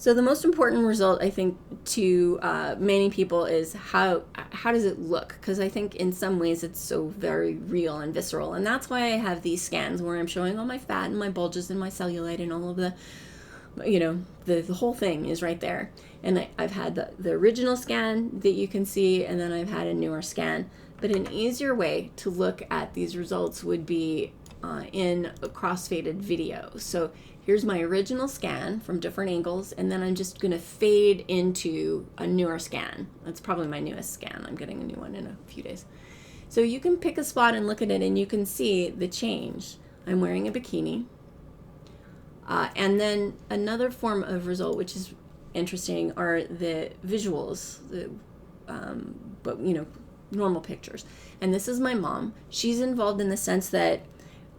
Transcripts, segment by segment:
So the most important result, I think, to many people is how does it look? Because I think in some ways it's so very real and visceral, and that's why I have these scans where I'm showing all my fat and my bulges and my cellulite and all of the, the whole thing is right there. And I've had the original scan that you can see, and then I've had a newer scan. But an easier way to look at these results would be in a crossfaded video. So here's my original scan from different angles, and then I'm just going to fade into a newer scan. That's probably my newest scan. I'm getting a new one in a few days. So you can pick a spot and look at it, and you can see the change. I'm wearing a bikini. And then another form of result, which is interesting, are the visuals, but normal pictures. And this is my mom. She's involved in the sense that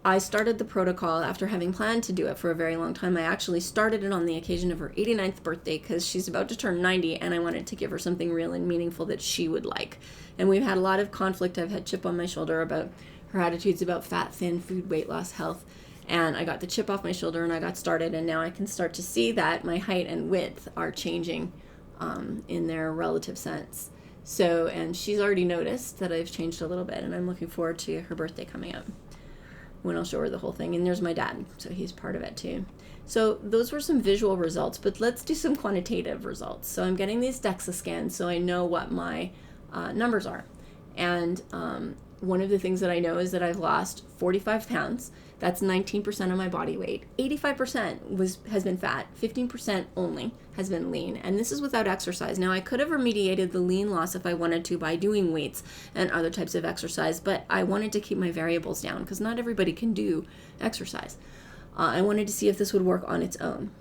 I started the protocol after having planned to do it for a very long time. I actually started it on the occasion of her 89th birthday because she's about to turn 90, and I wanted to give her something real and meaningful that she would like. And we've had a lot of conflict. I've had chip on my shoulder about her attitudes about fat, thin, food, weight loss, health. And I got the chip off my shoulder and I got started, and now I can start to see that my height and width are changing in their relative sense. So, and she's already noticed that I've changed a little bit, and I'm looking forward to her birthday coming up when I'll show her the whole thing. And there's my dad, so he's part of it too. So those were some visual results, but let's do some quantitative results. So I'm getting these DEXA scans so I know what my numbers are. And one of the things that I know is that I've lost 45 pounds. That's 19% of my body weight. 85% has been fat. 15% only has been lean. And this is without exercise. Now, I could have remediated the lean loss if I wanted to by doing weights and other types of exercise, but I wanted to keep my variables down because not everybody can do exercise. I wanted to see if this would work on its own.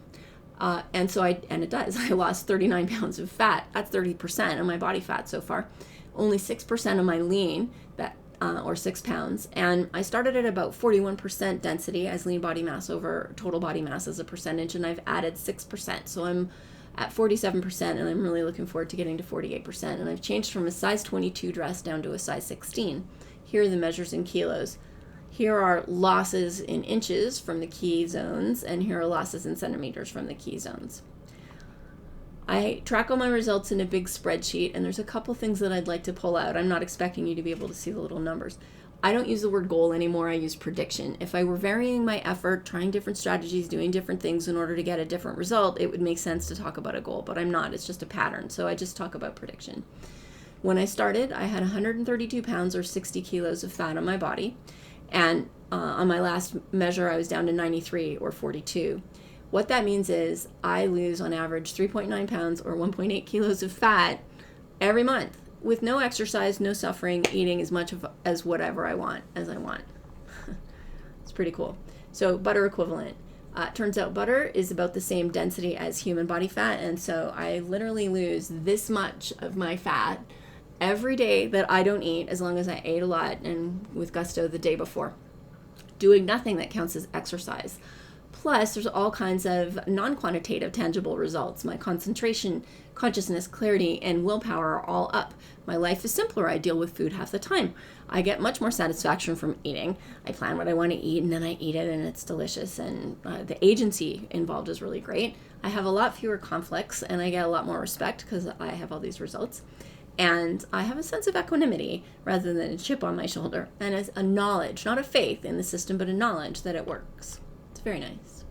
And it does. I lost 39 pounds of fat. That's 30% of my body fat so far. Only 6% of my lean, or 6 pounds. And I started at about 41% density as lean body mass over total body mass as a percentage, and I've added 6%. So I'm at 47%, and I'm really looking forward to getting to 48%. And I've changed from a size 22 dress down to a size 16. Here are the measures in kilos. Here are losses in inches from the key zones, and here are losses in centimeters from the key zones. I track all my results in a big spreadsheet, and there's a couple things that I'd like to pull out. I'm not expecting you to be able to see the little numbers. I don't use the word goal anymore. I use prediction. If I were varying my effort, trying different strategies, doing different things in order to get a different result, it would make sense to talk about a goal, but I'm not. It's just a pattern, so I just talk about prediction. When I started, I had 132 pounds or 60 kilos of fat on my body, and on my last measure, I was down to 93 or 42. What that means is I lose on average 3.9 pounds or 1.8 kilos of fat every month with no exercise, no suffering, eating as much as whatever I want as I want. It's pretty cool. So butter equivalent. Turns out butter is about the same density as human body fat, and so I literally lose this much of my fat every day that I don't eat, as long as I ate a lot and with gusto the day before. Doing nothing that counts as exercise. Plus, there's all kinds of non-quantitative tangible results. My concentration, consciousness, clarity, and willpower are all up. My life is simpler. I deal with food half the time. I get much more satisfaction from eating. I plan what I want to eat, and then I eat it, and it's delicious. And the agency involved is really great. I have a lot fewer conflicts, and I get a lot more respect because I have all these results. And I have a sense of equanimity rather than a chip on my shoulder, and a knowledge, not a faith in the system, but a knowledge that it works. It's very nice.